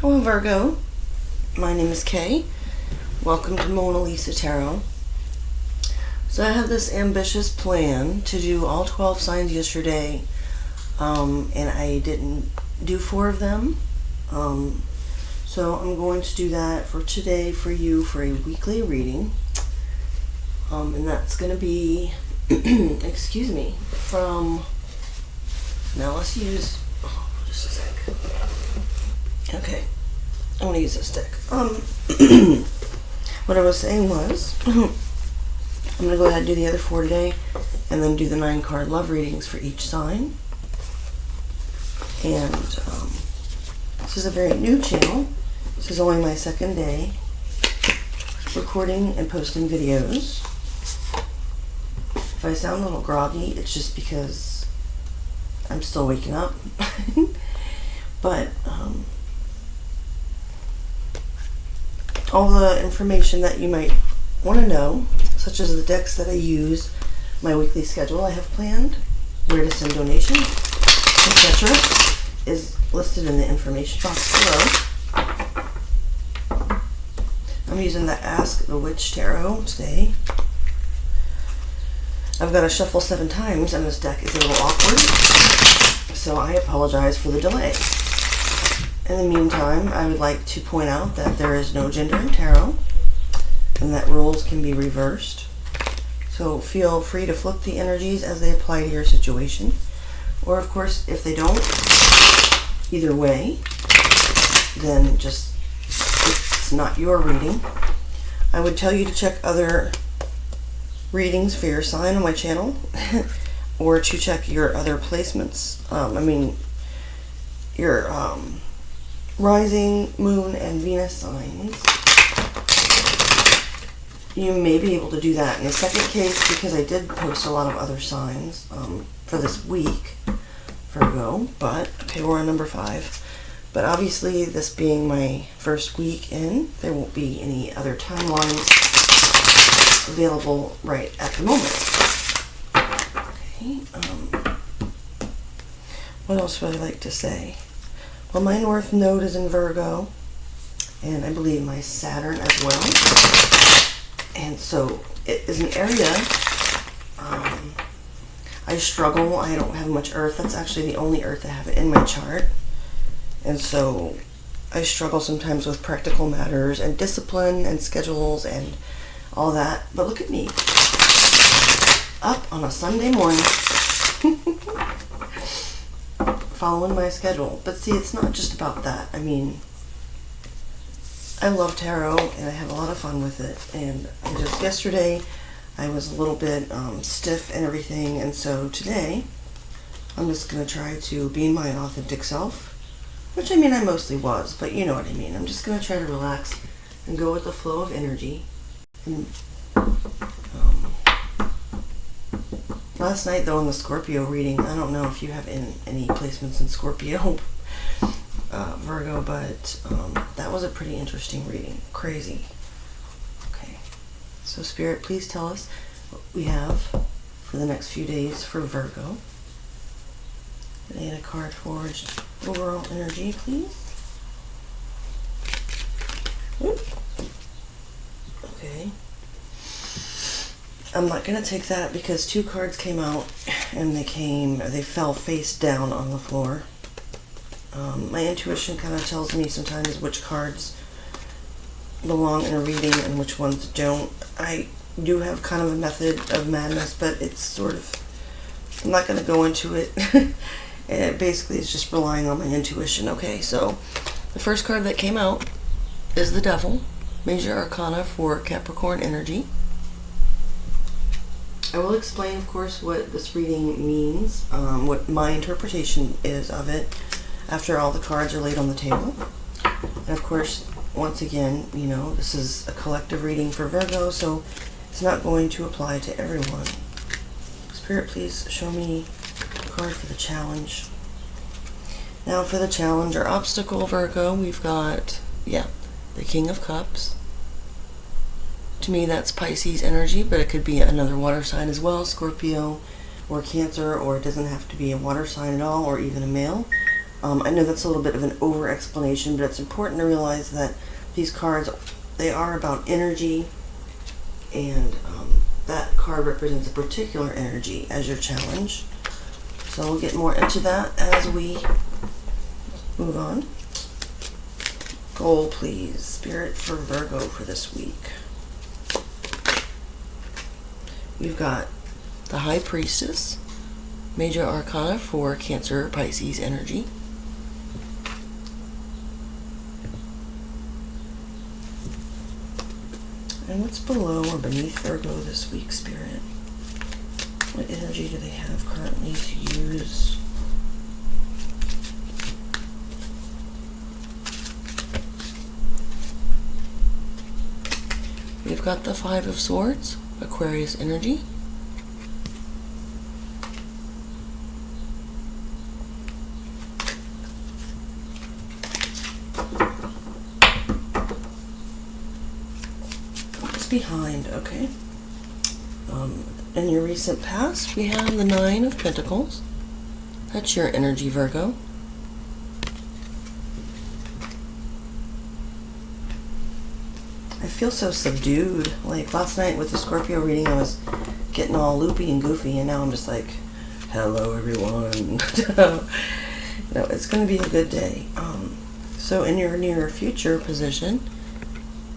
Hello Virgo, my name is Kay. Welcome to Mona Lisa Tarot. So I have this ambitious plan to do all 12 signs yesterday, and I didn't do 4 of them. So I'm going to do that for today for you for a weekly reading. And that's going to be, excuse me, from, now let's use, just a sec. Okay, I want to use this deck. What I was saying was, I'm going to go ahead and do the other 4 today, and then do the 9 card love readings for each sign. And this is a very new channel. This is only my 2nd day recording and posting videos. If I sound a little groggy, it's just because I'm still waking up. But all the information that you might want to know, such as the decks that I use, my weekly schedule I have planned, where to send donations, etc., is listed in the information box below. I'm using the Ask the Witch Tarot today. I've got to shuffle 7 times and this deck is a little awkward, so I apologize for the delay. In the meantime, I would like to point out that there is no gender in tarot and that roles can be reversed. So feel free to flip the energies as they apply to your situation. Or of course, if they don't, either way, then just, it's not your reading. I would tell you to check other readings for your sign on my channel or to check your other placements. Your rising, moon, and Venus signs. You may be able to do that. In the second case, because I did post a lot of other signs for this week, Virgo, but, okay, we're on number 5. But obviously, this being my first week in, there won't be any other timelines available right at the moment. Okay, what else would I like to say? Well, my North Node is in Virgo, and I believe my Saturn as well. And so it is an area I struggle. I don't have much Earth. That's actually the only Earth I have in my chart. And so I struggle sometimes with practical matters and discipline and schedules and all that. But look at me, up on a Sunday morning. Following my schedule. But see, it's not just about that. I mean, I love tarot and I have a lot of fun with it, and just yesterday I was a little bit stiff and everything, and so today I'm just going to try to be my authentic self, which I mean I mostly was, but you know what I mean. I'm just going to try to relax and go with the flow of energy. And last night, though, in the Scorpio reading, I don't know if you have any placements in Scorpio, Virgo, but that was a pretty interesting reading. Crazy. Okay. So, Spirit, please tell us what we have for the next few days for Virgo. And a card for overall energy, please. Oop. Okay. I'm not going to take that because 2 cards came out and they fell face down on the floor. My intuition kind of tells me sometimes which cards belong in a reading and which ones don't. I do have kind of a method of madness, but it's sort of, I'm not going to go into it. It basically is just relying on my intuition. Okay, so the first card that came out is the Devil, Major Arcana for Capricorn energy. I will explain, of course, what this reading means, what my interpretation is of it after all the cards are laid on the table. And of course, once again, you know, this is a collective reading for Virgo, so it's not going to apply to everyone. Spirit, please show me a card for the challenge. Now for the challenge or obstacle, Virgo, we've got, the King of Cups. To me, that's Pisces energy, but it could be another water sign as well, Scorpio or Cancer, or it doesn't have to be a water sign at all, or even a male. I know that's a little bit of an over explanation, but it's important to realize that these cards, they are about energy, and that card represents a particular energy as your challenge. So we'll get more into that as we move on. Goal, please. Spirit for Virgo for this week. We've got the High Priestess, Major Arcana for Cancer, Pisces energy. And what's below or beneath Virgo this week, Spirit? What energy do they have currently to use? We've got the Five of Swords, Aquarius energy. What's behind? Okay. In your recent past, we have the Nine of Pentacles. That's your energy, Virgo. I feel so subdued. Like last night with the Scorpio reading, I was getting all loopy and goofy, and now I'm just like, hello everyone. No, it's going to be a good day. So in your near future position,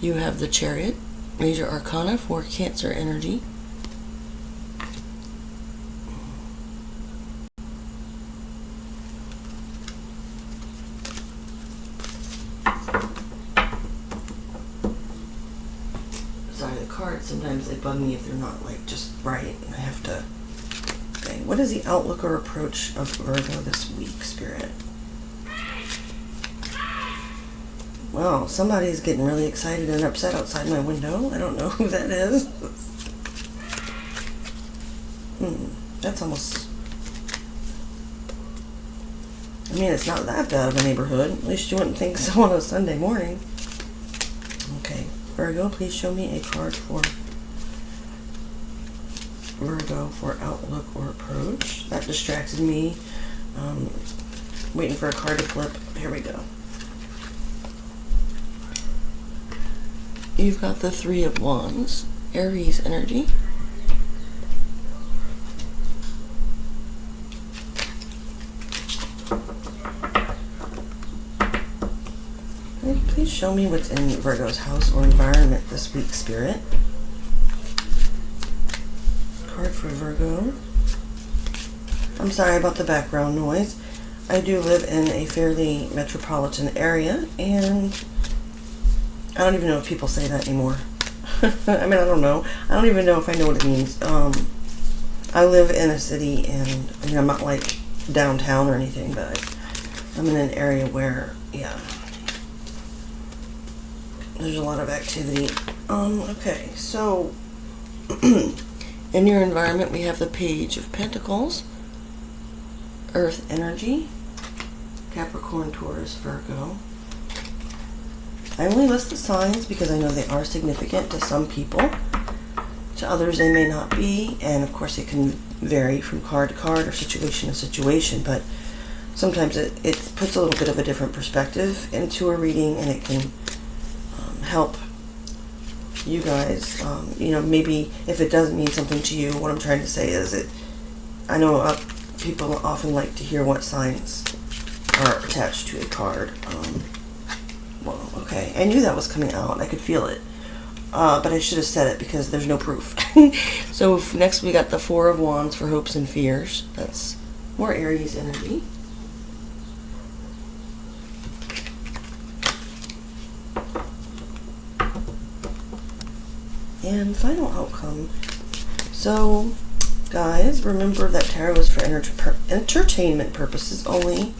you have the Chariot, Major Arcana for Cancer energy. Sometimes they bug me if they're not like just right, and I have to. Okay, what is the outlook or approach of Virgo this week, Spirit? Well, somebody's getting really excited and upset outside my window. I don't know who that is. That's almost. I mean, it's not that bad of a neighborhood. At least you wouldn't think so on a Sunday morning. Okay. Virgo, please show me a card for Virgo for outlook or approach. That distracted me. Waiting for a card to flip. Here we go. You've got the Three of Wands, Aries energy. Please show me what's in Virgo's house or environment this week, Spirit. Card for Virgo. I'm sorry about the background noise. I do live in a fairly metropolitan area, and I don't even know if people say that anymore. I mean, I don't know. I don't even know if I know what it means. I live in a city, and I mean, I'm not like downtown or anything, but I'm in an area where, yeah, there's a lot of activity. Okay, so in your environment, we have the Page of Pentacles, Earth energy, Capricorn, Taurus, Virgo. I only list the signs because I know they are significant to some people. To others, they may not be, and of course, it can vary from card to card or situation to situation, but sometimes it puts a little bit of a different perspective into a reading, and it can help you guys, maybe if it doesn't mean something to you. What I'm trying to say is I know people often like to hear what signs are attached to a card. Well, okay, I knew that was coming out. I could feel it. But I should have said it because there's no proof. So next we got the Four of Wands for hopes and fears. That's more Aries energy. And final outcome. So, guys, remember that tarot is for entertainment purposes only,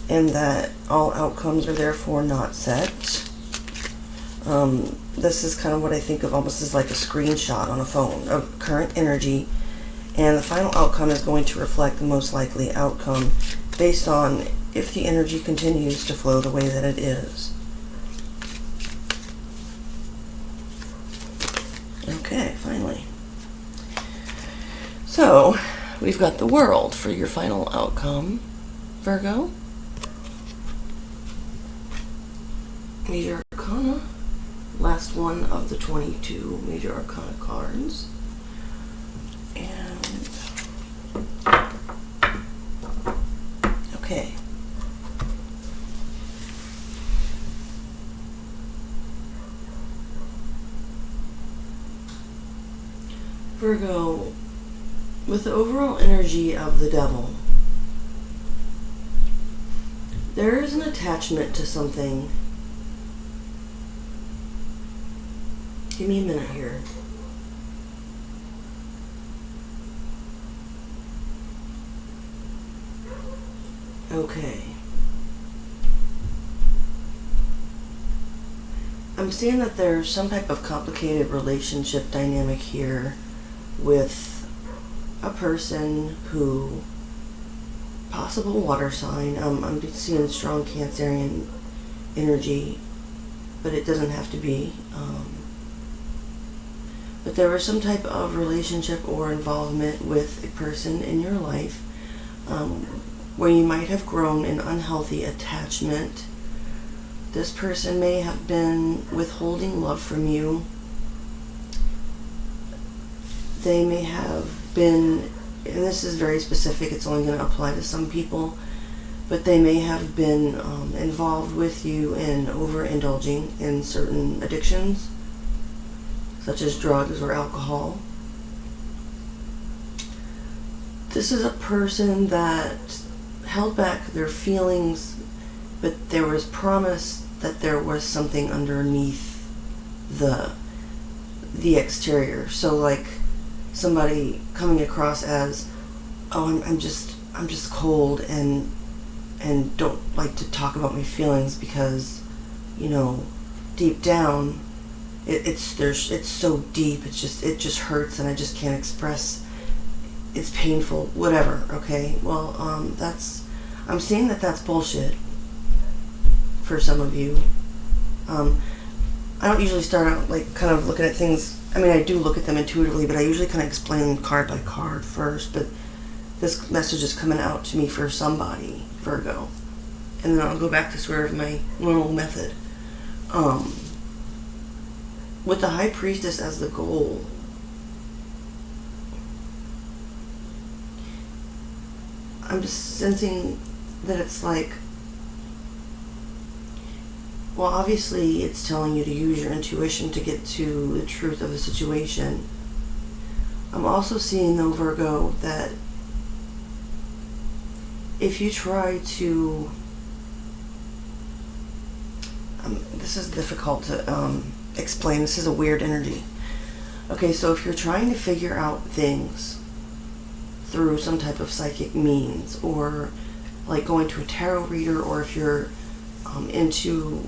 and that all outcomes are therefore not set. This is kind of what I think of almost as like a screenshot on a phone of current energy, and the final outcome is going to reflect the most likely outcome based on if the energy continues to flow the way that it is. Okay, finally. So, we've got the World for your final outcome, Virgo. Major Arcana. Last one of the 22 Major Arcana cards. And okay. Virgo, with the overall energy of the devil, there is an attachment to something. Give me a minute here. Okay. I'm seeing that there's some type of complicated relationship dynamic here with a person who, possible water sign. I'm seeing strong Cancerian energy, but it doesn't have to be. But there was some type of relationship or involvement with a person in your life where you might have grown an unhealthy attachment. This person may have been withholding love from you. They may have been, and this is very specific, it's only going to apply to some people, but they may have been involved with you in overindulging in certain addictions, such as drugs or alcohol. This is a person that held back their feelings, but there was promise that there was something underneath the exterior. So like somebody coming across as, oh, I'm just cold and don't like to talk about my feelings because, you know, deep down it's so deep, it just hurts and I just can't express, it's painful, whatever. Okay, well, I'm seeing that that's bullshit for some of you. I don't usually start out like kind of looking at things, I mean I do look at them intuitively, but I usually kind of explain them card by card first. But this message is coming out to me for somebody, Virgo, and then I'll go back to sort of my normal method. With the High Priestess as the goal, I'm just sensing that it's like, well, obviously it's telling you to use your intuition to get to the truth of the situation. I'm also seeing, though, Virgo, that if you try to, this is difficult to explain. This is a weird energy. Okay, so if you're trying to figure out things through some type of psychic means, or like going to a tarot reader, or if you're into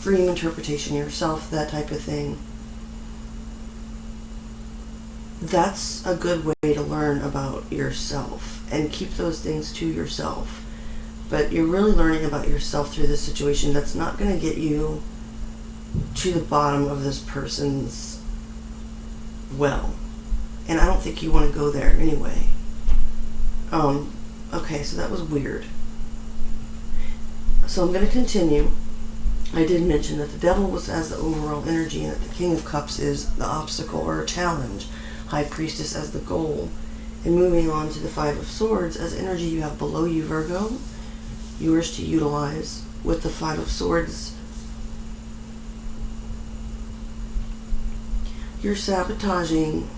dream interpretation yourself, that type of thing, that's a good way to learn about yourself and keep those things to yourself. But you're really learning about yourself through this situation. That's not going to get you to the bottom of this person's well, and I don't think you want to go there anyway. Okay, so that was weird. So I'm going to continue. I did mention that the devil was as the overall energy, and that the King of Cups is the obstacle or a challenge, High Priestess as the goal. And moving on to the Five of Swords as energy you have below you, Virgo, yours to utilize. With the Five of Swords, you're sabotaging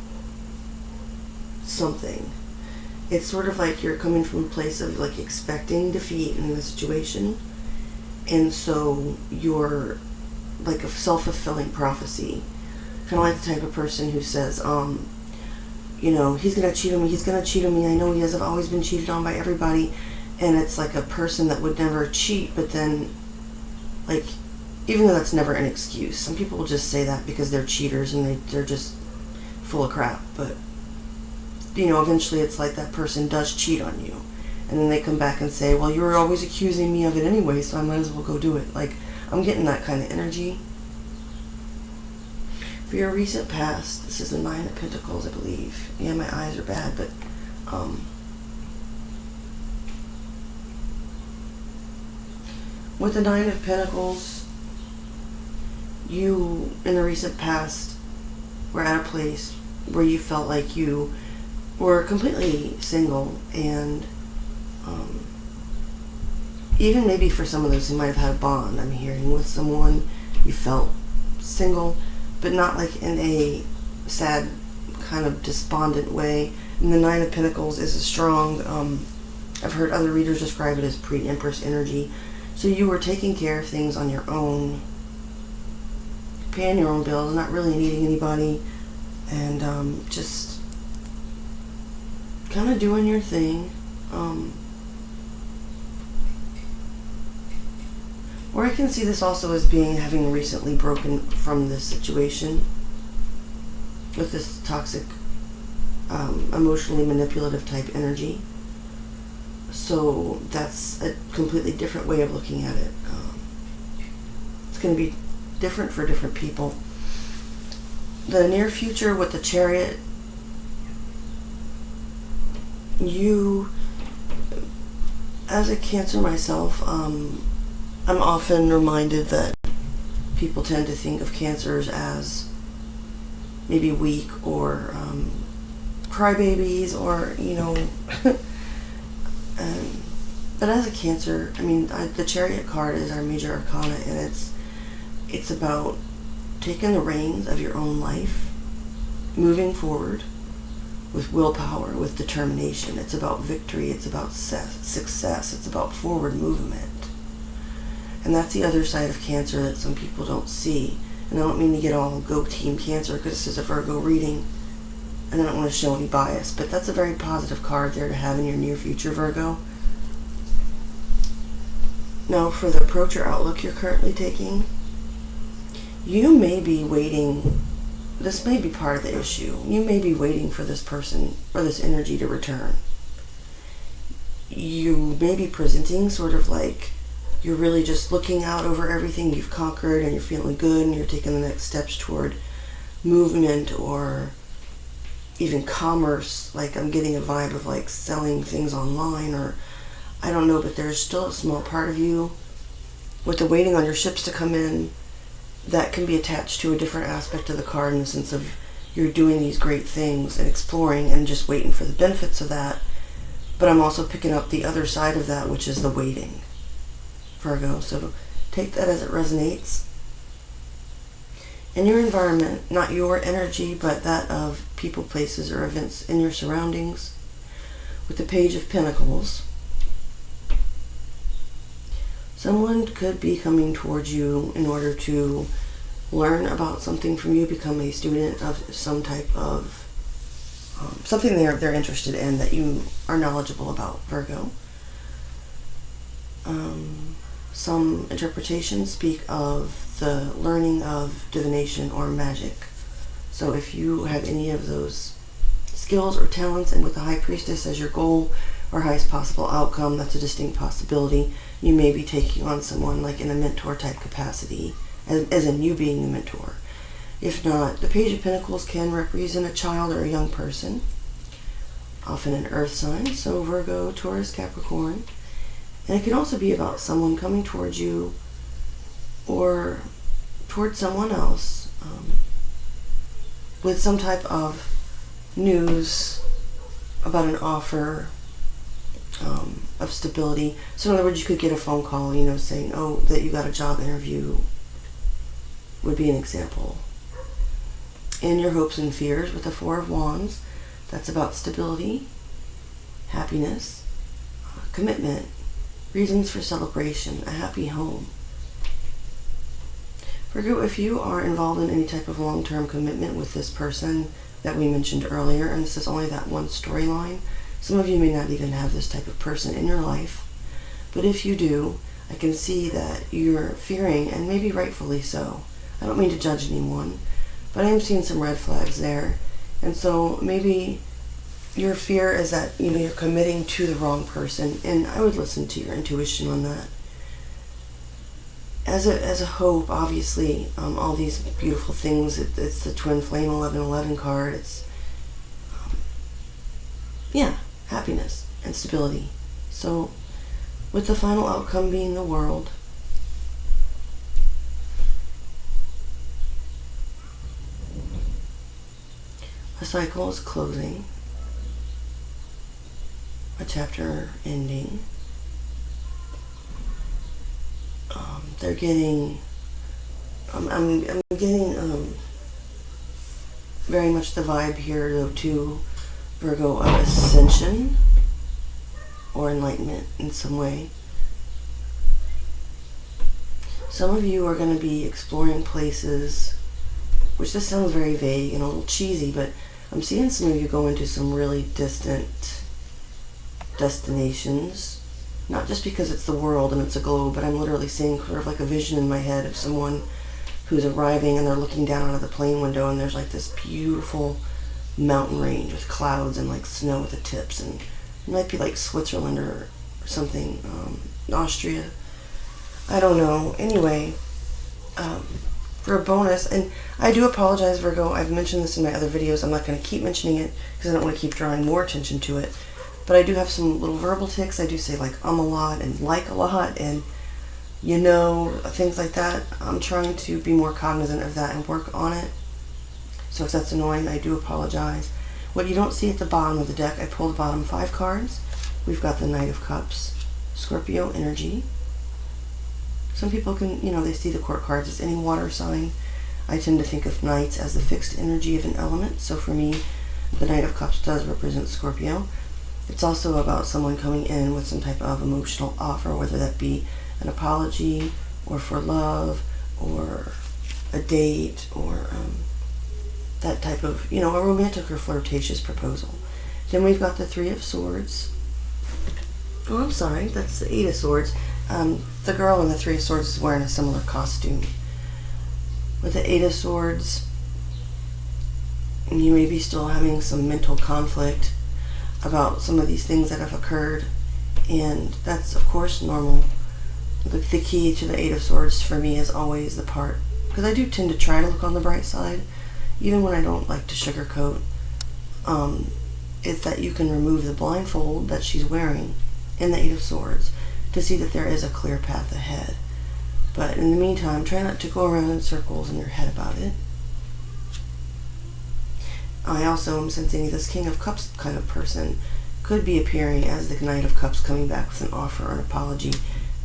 something. It's sort of like you're coming from a place of like expecting defeat in the situation, and so you're like a self-fulfilling prophecy, kind of like the type of person who says, you know, he's gonna cheat on me, I know he has, I've always been cheated on by everybody. And it's like a person that would never cheat, but then, like, even though that's never an excuse, some people will just say that because they're cheaters and they're just full of crap. But, you know, eventually it's like that person does cheat on you. And then they come back and say, well, you were always accusing me of it anyway, so I might as well go do it. Like, I'm getting that kind of energy. For your recent past, this is the Nine of Pentacles, I believe. Yeah, my eyes are bad, but, with the Nine of Pentacles, you, in the recent past, were at a place where you felt like you were completely single, and even maybe for some of those who might have had a bond, I'm hearing, with someone, you felt single, but not like in a sad, kind of despondent way. And the Nine of Pentacles is a strong, I've heard other readers describe it as pre-Empress energy. So you were taking care of things on your own, paying your own bills, not really needing anybody, and just kind of doing your thing. Or I can see this also as having recently broken from this situation with this toxic, emotionally manipulative type energy. So that's a completely different way of looking at it. It's going to be different for different people. The near future with the Chariot, you, as a Cancer myself, I'm often reminded that people tend to think of Cancers as maybe weak or crybabies, or, but as a Cancer, the Chariot card is our major arcana, and it's about taking the reins of your own life, moving forward with willpower, with determination. It's about victory, it's about success, it's about forward movement. And that's the other side of Cancer that some people don't see. And I don't mean to get all go Team Cancer, because this is a Virgo reading, and I don't want to show any bias, but that's a very positive card there to have in your near future, Virgo. Now, for the approach or outlook you're currently taking, you may be waiting. This may be part of the issue. You may be waiting for this person or this energy to return. You may be presenting sort of like you're really just looking out over everything you've conquered, and you're feeling good, and you're taking the next steps toward movement or even commerce. Like, I'm getting a vibe of like selling things online, or I don't know, but there's still a small part of you with the waiting on your ships to come in that can be attached to a different aspect of the card, in the sense of you're doing these great things and exploring and just waiting for the benefits of that. But I'm also picking up the other side of that, which is the waiting, Virgo. So take that as it resonates. In your environment, not your energy, but that of people, places, or events in your surroundings, with the Page of Pentacles, someone could be coming towards you in order to learn about something from you, become a student of some type of something they're interested in that you are knowledgeable about, Virgo. Some interpretations speak of the learning of divination or magic. So if you have any of those skills or talents, and with the High Priestess as your goal or highest possible outcome, that's a distinct possibility. You may be taking on someone like in a mentor type capacity, as in you being the mentor. If not, the Page of Pentacles can represent a child or a young person, often an earth sign, so Virgo, Taurus, Capricorn. And it can also be about someone coming towards you or towards someone else with some type of news about an offer of stability. So in other words, you could get a phone call, saying, oh, that you got a job interview, would be an example. In your hopes and fears, with the Four of Wands, that's about stability, happiness, commitment, reasons for celebration, a happy home. Virgo, if you are involved in any type of long-term commitment with this person that we mentioned earlier, and this is only that one storyline, some of you may not even have this type of person in your life, but if you do, I can see that you're fearing, and maybe rightfully so. I don't mean to judge anyone, but I am seeing some red flags there. And so maybe your fear is that, you're committing to the wrong person, and I would listen to your intuition on that. As a hope, obviously, all these beautiful things, it's the Twin Flame 1111 card. It's, happiness and stability. So, with the final outcome being the World, cycle is closing, a chapter ending. They're getting, I'm getting very much the vibe here though too, Virgo, of ascension or enlightenment in some way. Some of you are going to be exploring places, which this sounds very vague and a little cheesy, but I'm seeing some of you go into some really distant destinations. Not just because it's the world and it's a globe, but I'm literally seeing sort of like a vision in my head of someone who's arriving and they're looking down out of the plane window and there's like this beautiful mountain range with clouds and like snow at the tips, and it might be like Switzerland or something, Austria. I don't know. Anyway, for a bonus, and I do apologize, Virgo, I've mentioned this in my other videos. I'm not going to keep mentioning it because I don't want to keep drawing more attention to it. But I do have some little verbal tics. I do say like a lot and like a lot and you know, things like that. I'm trying to be more cognizant of that and work on it. So if that's annoying, I do apologize. What you don't see at the bottom of the deck, I pulled the bottom 5 cards. We've got the Knight of Cups, Scorpio energy. Some people can, you know, they see the court cards as any water sign. I tend to think of Knights as the fixed energy of an element. So for me, the Knight of Cups does represent Scorpio. It's also about someone coming in with some type of emotional offer, whether that be an apology or for love or a date or that type of, you know, a romantic or flirtatious proposal. Then we've got the 3 of Swords. Oh, I'm sorry, that's the 8 of Swords. The girl in the 3 of Swords is wearing a similar costume. With the 8 of Swords, you may be still having some mental conflict about some of these things that have occurred, and that's of course normal. The key to the 8 of Swords for me is always the part, because I do tend to try to look on the bright side, even when I don't like to sugarcoat, is that you can remove the blindfold that she's wearing in the 8 of Swords to see that there is a clear path ahead. But in the meantime, try not to go around in circles in your head about it. I also am sensing this King of Cups kind of person could be appearing as the Knight of Cups, coming back with an offer or an apology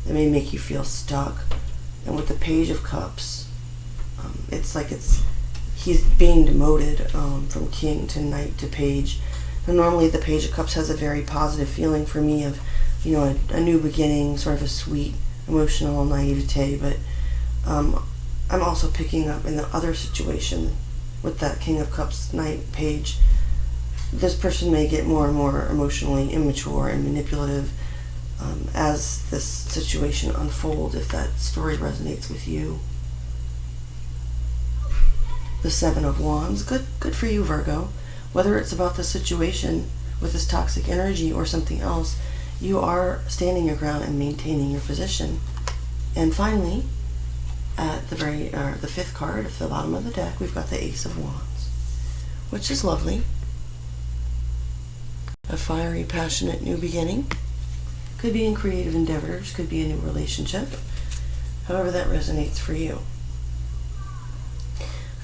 that may make you feel stuck. And with the Page of Cups, it's like he's being demoted from King to Knight to Page. And normally the Page of Cups has a very positive feeling for me of, you know, a new beginning, sort of a sweet, emotional naivete. But I'm also picking up in the other situation with that King of Cups, Knight, Page, this person may get more and more emotionally immature and manipulative as this situation unfolds, if that story resonates with you. The 7 of Wands, good for you, Virgo. Whether it's about the situation with this toxic energy or something else, you are standing your ground and maintaining your position. And finally, at the the 5th card at the bottom of the deck, we've got the Ace of Wands, which is lovely. A fiery, passionate new beginning. Could be in creative endeavors, could be a new relationship, however that resonates for you.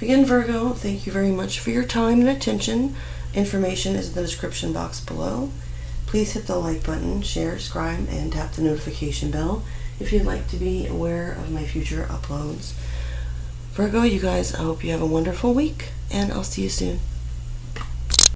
Again, Virgo, thank you very much for your time and attention. Information is in the description box below. Please hit the like button, share, subscribe, and tap the notification bell if you'd like to be aware of my future uploads. Virgo, you guys, I hope you have a wonderful week, and I'll see you soon.